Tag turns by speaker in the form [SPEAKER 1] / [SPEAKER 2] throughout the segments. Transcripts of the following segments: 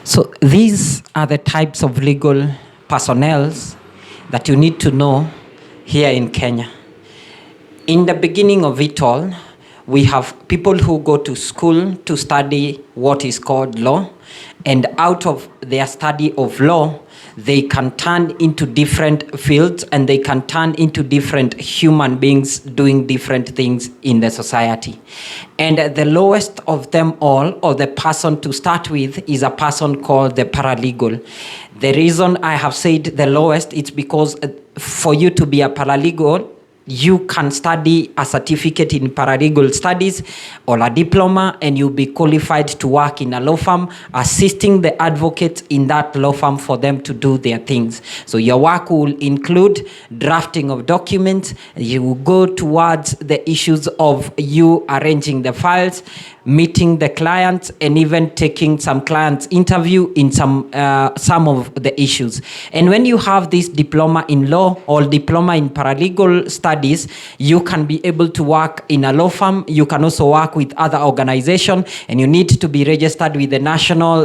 [SPEAKER 1] So these are the types of legal personnel that you need to know here in Kenya. In the beginning of it all, we have people who go to school to study what is called law, and out of their study of law, they can turn into different fields and they can turn into different human beings doing different things in the society. And the lowest of them all, or the person to start with, is a person called the paralegal. The reason I have said the lowest, it's because for you to be a paralegal, you can study a certificate in paralegal studies or a diploma, and you'll be qualified to work in a law firm, assisting the advocates in that law firm for them to do their things. So your work will include drafting of documents. You will go towards the issues of you arranging the files, meeting the clients, and even taking some clients' interview in some of the issues. And when you have this diploma in law or diploma in paralegal studies, you can be able to work in a law firm. You can also work with other organizations, and you need to be registered with the National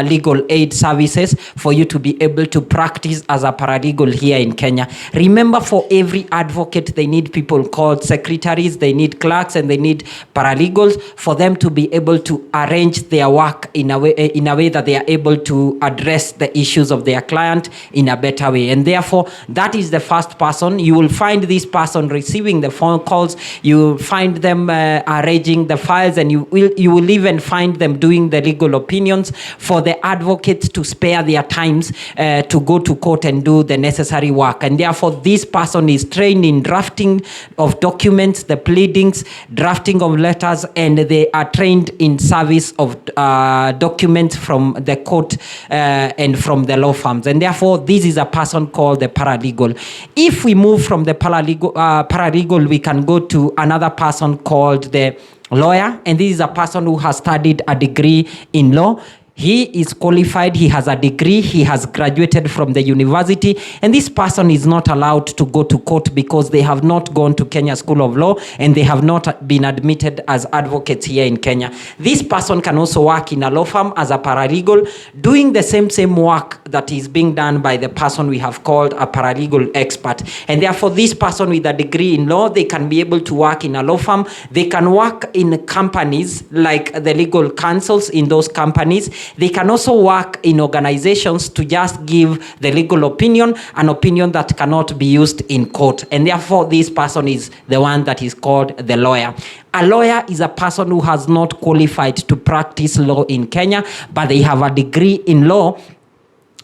[SPEAKER 1] Legal Aid Services for you to be able to practice as a paralegal here in Kenya. Remember, for every advocate, they need people called secretaries, they need clerks, and they need paralegals for them to be able to arrange their work in a way that they are able to address the issues of their client in a better way. And therefore, that is the first person. You will find this person receiving the phone calls. You will find them arranging the files, and you will even find them doing the legal opinions for the advocates to spare their times to go to court and do the necessary work. And therefore, this person is trained in drafting of documents, the pleadings, drafting of letters, and they are trained in service of documents from the court and from the law firms. And therefore, this is a person called the paralegal. If we move from the paralegal, we can go to another person called the lawyer. And this is a person who has studied a degree in law. He is qualified, he has a degree, he has graduated from the university, and this person is not allowed to go to court because they have not gone to Kenya School of Law and they have not been admitted as advocates here in Kenya. This person can also work in a law firm as a paralegal, doing the same work that is being done by the person we have called a paralegal expert. And therefore, this person with a degree in law, they can be able to work in a law firm. They can work in companies like the legal counsels in those companies. They can also work in organizations to just give the legal opinion, an opinion that cannot be used in court. And therefore, this person is the one that is called the lawyer. A lawyer is a person who has not qualified to practice law in Kenya, but they have a degree in law.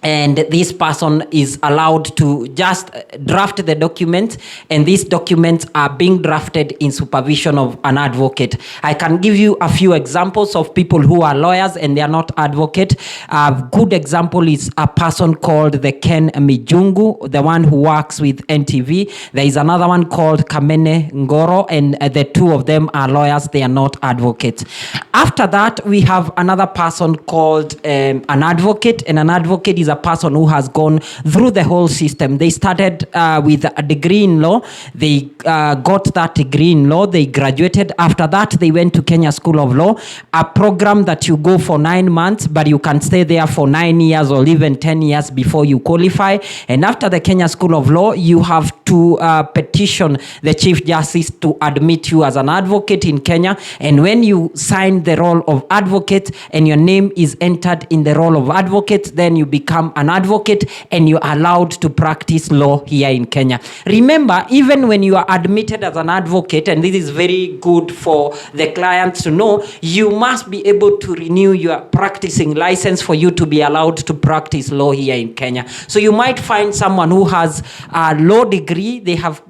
[SPEAKER 1] And this person is allowed to just draft the document, and these documents are being drafted in supervision of an advocate. I can give you a few examples of people who are lawyers and they are not advocate. A good example is a person called the Ken Mijungu, the one who works with NTV. There is another one called Kamene Ngoro, and the two of them are lawyers, they are not advocates. After that, we have another person called an advocate, and an advocate is a person who has gone through the whole system. They started with a degree in law. They got that degree in law. They graduated. After that, they went to Kenya School of Law, a program that you go for 9 months, but you can stay there for 9 years or even 10 years before you qualify. And after the Kenya School of Law, you have to petition the Chief Justice to admit you as an advocate in Kenya. And when you sign the role of advocate and your name is entered in the role of advocate, then you become an advocate and you're allowed to practice law here in Kenya. Remember, even when you are admitted as an advocate, and this is very good for the clients to know, you must be able to renew your practicing license for you to be allowed to practice law here in Kenya. So you might find someone who has a law degree, they have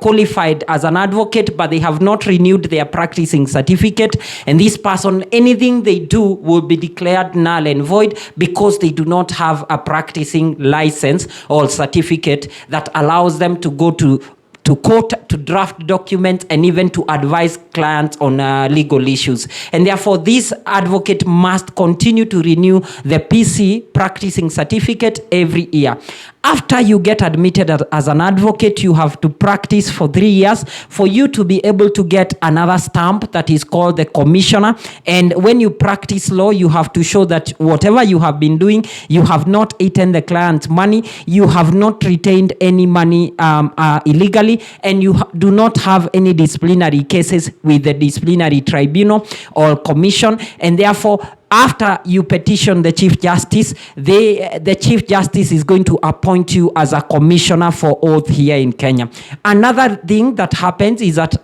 [SPEAKER 1] qualified as an advocate, but they have not renewed their practicing certificate, and this person, anything they do will be declared null and void because they do not have a practicing license or certificate that allows them to go to court, to draft documents, and even to advise clients on legal issues. And therefore, this advocate must continue to renew the PC practicing certificate every year. after you get admitted as an advocate, you have to practice for 3 years for you to be able to get another stamp that is called the commissioner. And when you practice law, you have to show that whatever you have been doing, you have not eaten the client's money, you have not retained any money illegally, and you do not have any disciplinary cases with the disciplinary tribunal or commission. And therefore, after you petition the Chief Justice, the Chief Justice is going to appoint you as a commissioner for oath here in Kenya. Another thing that happens is that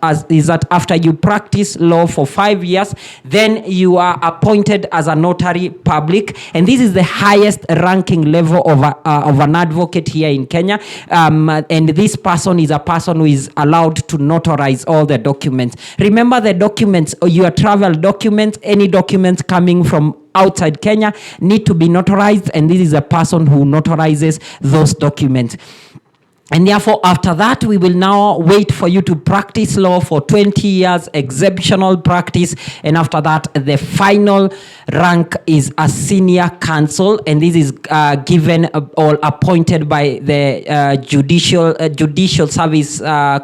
[SPEAKER 1] after you practice law for 5 years, then you are appointed as a notary public, and this is the highest ranking level of an advocate here in Kenya. And this person is a person who is allowed to notarize all the documents. Remember, the documents, your travel documents, any documents coming from outside Kenya need to be notarized, and this is a person who notarizes those documents. And therefore, after that, we will now wait for you to practice law for 20 years, exceptional practice. And after that, the final rank is a senior counsel. And this is given or appointed by the Judicial Service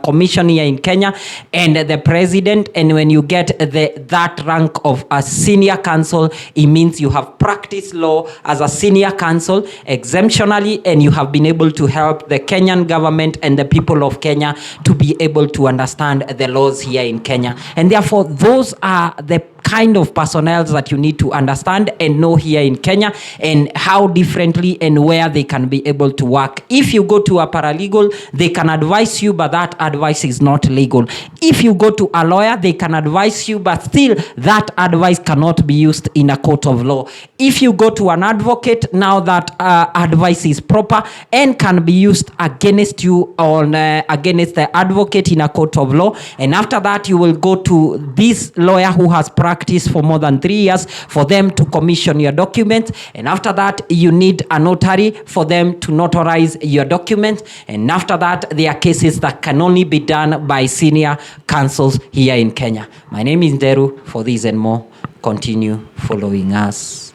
[SPEAKER 1] Commission here in Kenya and the president. And when you get that rank of a senior counsel, it means you have practiced law as a senior counsel exemptionally, and you have been able to help the Kenyan government and the people of Kenya to be able to understand the laws here in Kenya. And therefore, those are the kind of personnel that you need to understand and know here in Kenya, and how differently and where they can be able to work. If you go to a paralegal, they can advise you, but that advice is not legal. If you go to a lawyer, they can advise you, but still that advice cannot be used in a court of law. If you go to an advocate, now that advice is proper and can be used against you or against the advocate in a court of law. And after that, you will go to this lawyer who has practiced for more than 3 years for them to commission your documents. And after that, you need a notary for them to notarize your documents. And after that, there are cases that can only be done by senior counsels here in Kenya. My name is Nderu. For this and more, continue following us.